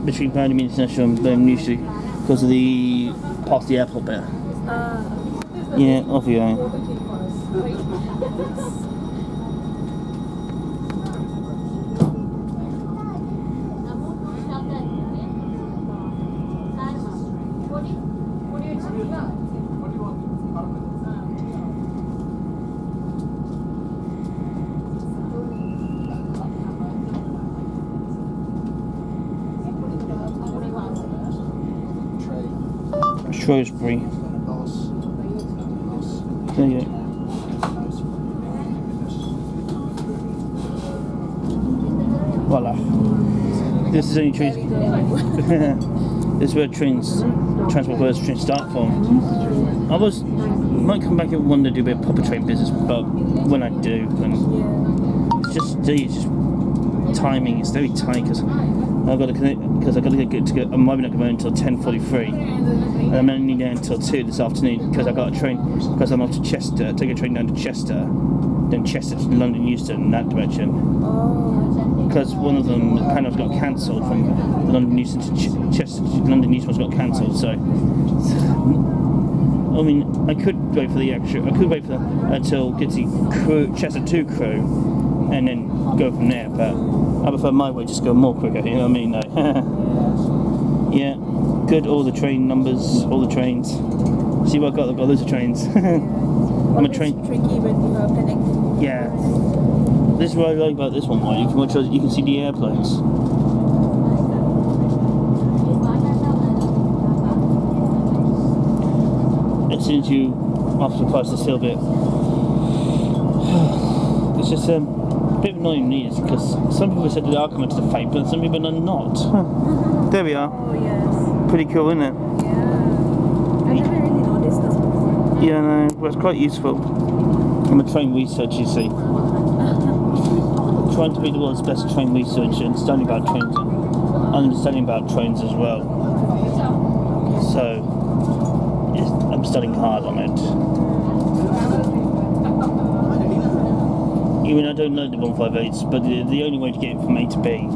between Birmingham International and Birmingham usually because of the past the airport bit. Yeah, off you go. Shrewsbury. There you go. Voila. This is only trains. This is where transport first trains start from. Might come back and want to do a bit of proper train business, but when I do, it's just timing. It's very tight because I've got to connect because I've got to get to go. I'm not going until 10:43, and I'm only there until 2 this afternoon because I got a train because I'm off to Chester. Take a train down to Chester, then Chester to London Euston in that direction. Because one of them, the panels got cancelled from London Euston to Chester. London Euston got cancelled, so. I mean, I could wait for the extra. I could wait for until get to Chester 2 crew, and then go from there. But I prefer my way, just go more quicker. You know what I mean? Like, yeah, good. All the train numbers, all the trains. See what I got? I've got loads of trains. I'm a train. Tricky when you have connected. Yeah. This is what I like about this one. Right? You can see the airplanes. As soon as you after the price this hill bit, it's just a bit annoying me because some people said they are coming to the fight, but some people are not. There we are. Oh yes. Pretty cool, isn't it? Yeah. I never really noticed this before. Yeah, no, well, it's quite useful. I'm a train researcher, you see. Trying to be the world's best train researcher and studying about trains and studying about trains as well. So. I'm studying hard on it. Even I don't know the 158s, but the only way to get it from A to B,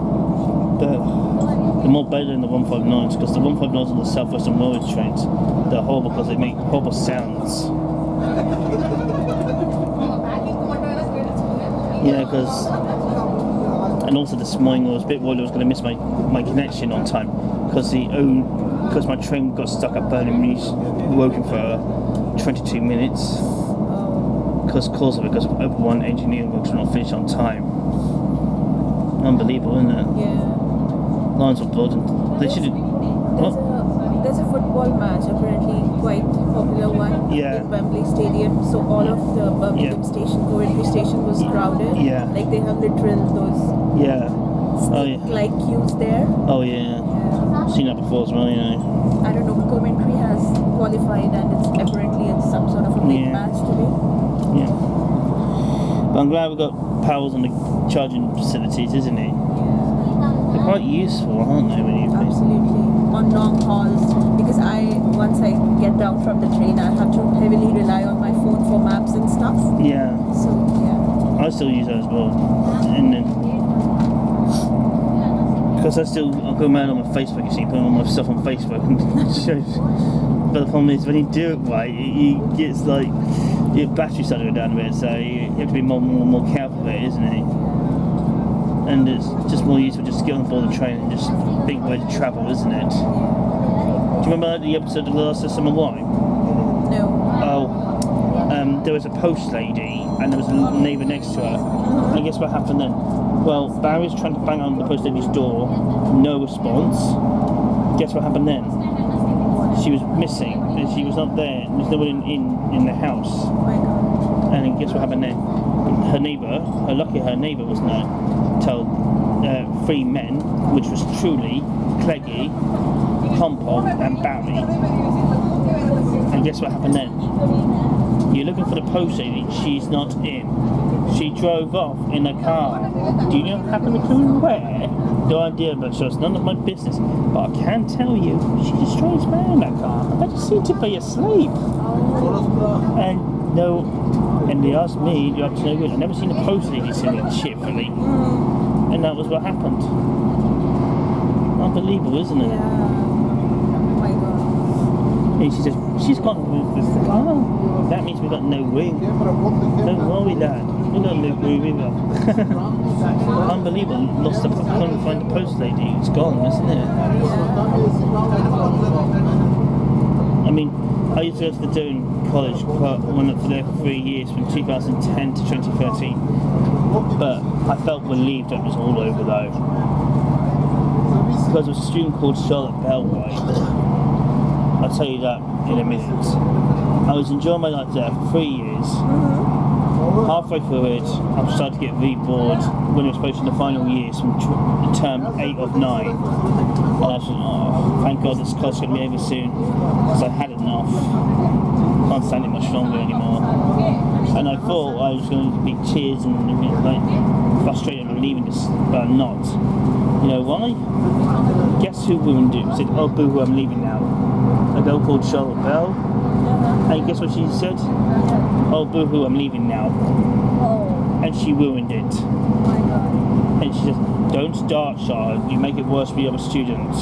the more better than the 159s, because the 159s on the South Western Railway trains, they're horrible because they make horrible sounds. Yeah, because, and also this morning I was a bit worried I was going to miss my connection on time, because my train got stuck at Birmingham working for 22 minutes because of it, because one engineering works not finished on time. Unbelievable, isn't it? Yeah. Lines were blood and they should have. There's a football match, apparently quite popular one, in Wembley Stadium. So all of the Birmingham station, Coventry station was crowded. Yeah. Like they have literal those like queues there. Oh yeah. I've seen that before as well, you know. I don't know, Coventry has qualified and it's apparently some sort of a big match today. Yeah. But I'm glad we've got powers on the charging facilities, isn't it? Yeah. They're quite useful, aren't they, when you Absolutely. On long hauls, because once I get down from the train, I have to heavily rely on my phone for maps and stuff. Yeah. So, yeah. I still use that as well. And then because I'll go mad on my Facebook, you see, putting all my stuff on Facebook and shows. But the problem is when you do it right, it gets like your battery starts to go down a bit, so you have to be more careful with it, isn't it? And it's just more useful just to get on board the train and just think where to travel, isn't it? Do you remember the episode of Last Summer Wine? No. Oh, there was a post lady and there was a neighbour next to her. I guess what happened then? Well, Barry was trying to bang on the post lady's door, no response. Guess what happened then? She was missing, and she was not there. There was no one in the house. Oh my God. And then guess what happened then? Her neighbour was there. Told 3 men, which was Truly, Cleggy, Pompon, and Barry. And guess what happened then? You're looking for the post lady. She's not in. She drove off in a car. Do you happen to clue where? No idea, but so it's none of my business. But I can tell you, she's a strange man in that car. I just seem to be asleep. And they asked me, you're up to no good. I've never seen a post lady sitting cheerfully. And that was what happened. unbelievable, isn't it? Yeah. Oh my god. And she says, she's gone with this. Oh, that means we've got no room. Don't worry, lad. We've got no room either. Unbelievable. Lost the, couldn't find the post lady. It's gone, isn't it? I mean, I used to go to the Doan College, went up there for 3 years, from 2010 to 2013. But I felt relieved that it was all over though. Because there was a student called Charlotte Bell, right? I'll tell you that in a minute. I was enjoying my life there for 3 years. Halfway through it, I started to get really bored when it was supposed to be the final years from term 8 of 9. And I was like, oh, thank God this course is going to be over soon. Because I had enough. Can't stand it much longer anymore. And I thought I was going to be tears and like frustrated and leaving this, but I'm not. You know why? Guess who ruined it? Said, oh boo-hoo, I'm leaving now. A girl called Charlotte Bell. And guess what she said? Oh boo-hoo, I'm leaving now. Oh. And she ruined it. Oh my god. And she said, don't start, Charlotte, you make it worse for the other students.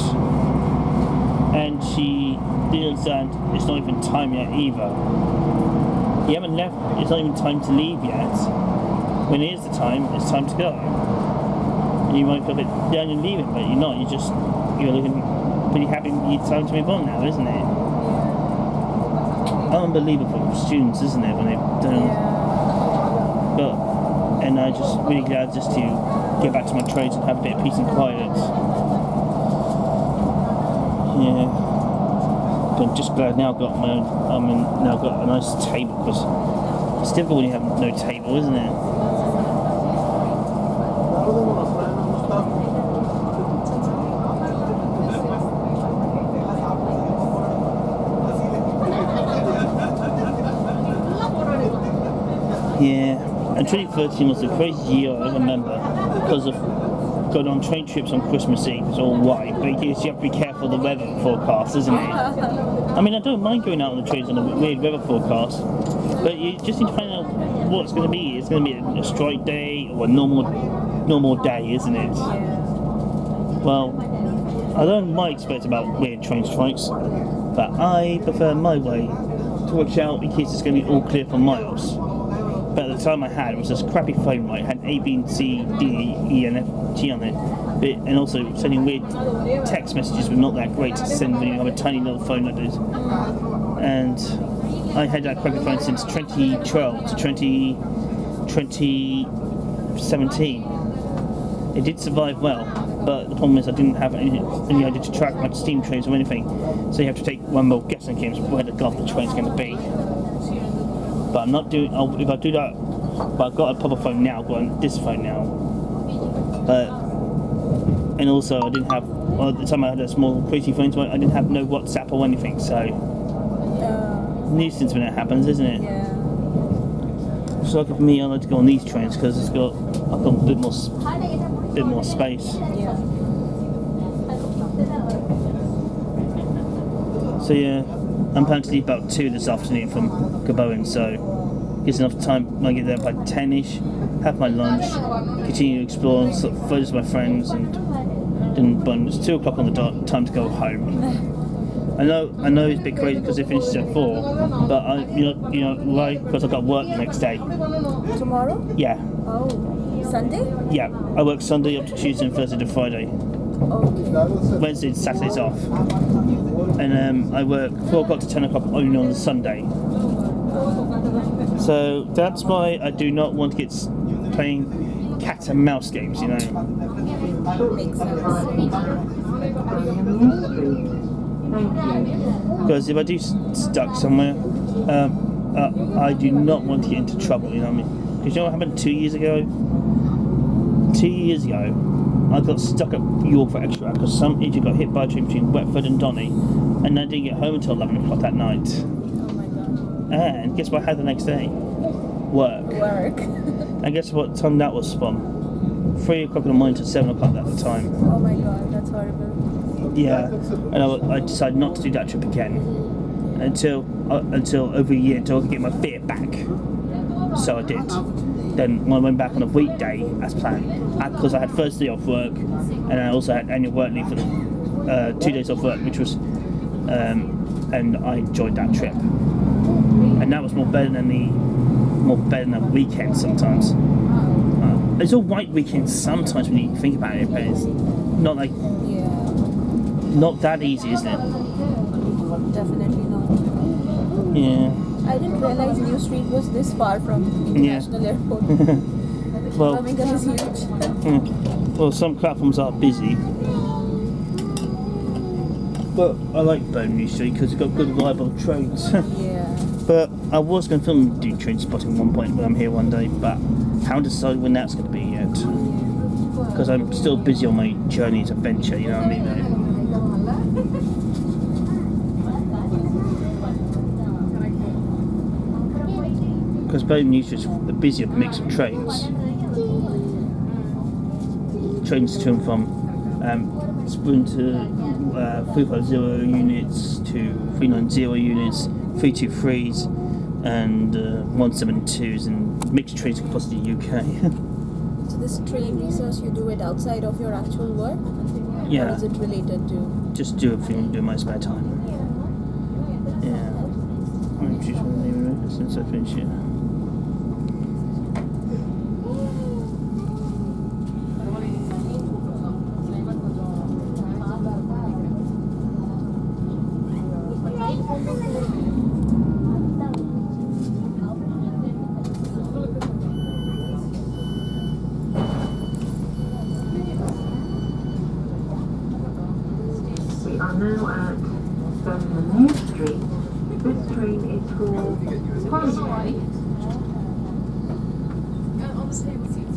And she didn't understand it's not even time yet either. You haven't left, it's not even time to leave yet. When it is the time, it's time to go. And you might feel a bit down and leaving, but you're not, you're looking pretty happy, it's time to move on now, isn't it? Unbelievable students, isn't it, when they've done. But, and I'm just really glad just to get back to my trades and have a bit of peace and quiet. Yeah. But I'm just glad now I've got my own, now I've got a nice table, because it's difficult when you have no table, isn't it? Yeah, and 2013 was the craziest year I ever remember because of going on train trips on Christmas Eve. It's all white, but you have to be careful of the weather forecast, isn't it? I mean, I don't mind going out on the trains on a weird weather forecast, but you just need to find out what it's going to be. It's going to be a strike day or a normal day, isn't it? Well, I don't mind expect about weird train strikes, but I prefer my way to watch out in case it's going to be all clear for miles. But at the time I had, it was this crappy phone, right? It had A, B, C, D, E, and F, G on it. But, and also sending weird text messages were not that great to send when you have a tiny little phone like this. And I had that crappy phone since 2012 to 2017. It did survive well, but the problem is I didn't have any idea to track my steam trains or anything. So you have to take one more guessing games where the god the train's going to be. But I'm not doing. If I do that, but I've got a proper phone now. I've got this phone now. But and also I didn't have. Well, at the time I had a small crazy phone, so I didn't have no WhatsApp or anything. So nuisance when it happens, isn't it? Yeah. So like for me, I like to go on these trains because I've got a bit more space. Yeah. So yeah. I'm planning to leave about 2 this afternoon from Gobowen, so gives enough time when I get there by 10ish, have my lunch, continue to explore and sort of photos of my friends, and then it's 2 o'clock on the dot, time to go home. I know it's a bit crazy because it finishes at 4, but you know why? Because I've got work the next day. Tomorrow? Yeah. Oh, Sunday? Yeah, I work Sunday up to Tuesday and Thursday to Friday. Okay. Wednesday and Saturday's off. And I work 4 o'clock to 10 o'clock only on the Sunday. So that's why I do not want to get playing cat and mouse games, you know. Makes sense. Because if I do stuck somewhere, I do not want to get into trouble, you know what I mean? Because you know what happened 2 years ago? 2 years ago, I got stuck at York for extra because some idiot got hit by a train between Whetford and Donny, and I didn't get home until 11 o'clock that night. Oh my god. And guess what I had the next day? Work. And guess what time that was from? 3 o'clock in the morning to 7 o'clock at the time. Oh my god, that's horrible. Yeah, and I decided not to do that trip again until over a year, until I could get my fear back. So I did. Then when I went back on a weekday as planned, because I had Thursday off work, and I also had annual work leave 2 days off work, which was, and I enjoyed that trip. And that was more better than the weekend sometimes. It's all right weekends sometimes when you think about it, but it's not like not that easy, isn't it? Definitely not. Yeah. I didn't realize New Street was this far from International Airport. Well, Birmingham is huge. Well, some platforms are busy. But I like Birmingham New Street because it's got good reliable trains. But I was going to do train spotting at one point when I'm here one day, but haven't decided when that's going to be yet. Because I'm still busy on my journey's adventure, you know what I mean? Because Birmingham New Street's a busier mix of trains. Trains to and from Sprinter 350 units to 390 units, 323s and 172s, and mixed trains across the UK. So this train research, you do it outside of your actual work? Yeah. Or is it related to? Just do everything I do in my spare time. Yeah. I'm just wondering since I finished here. We are now at Birmingham New Street. This train is for Holyhead. On the table seats.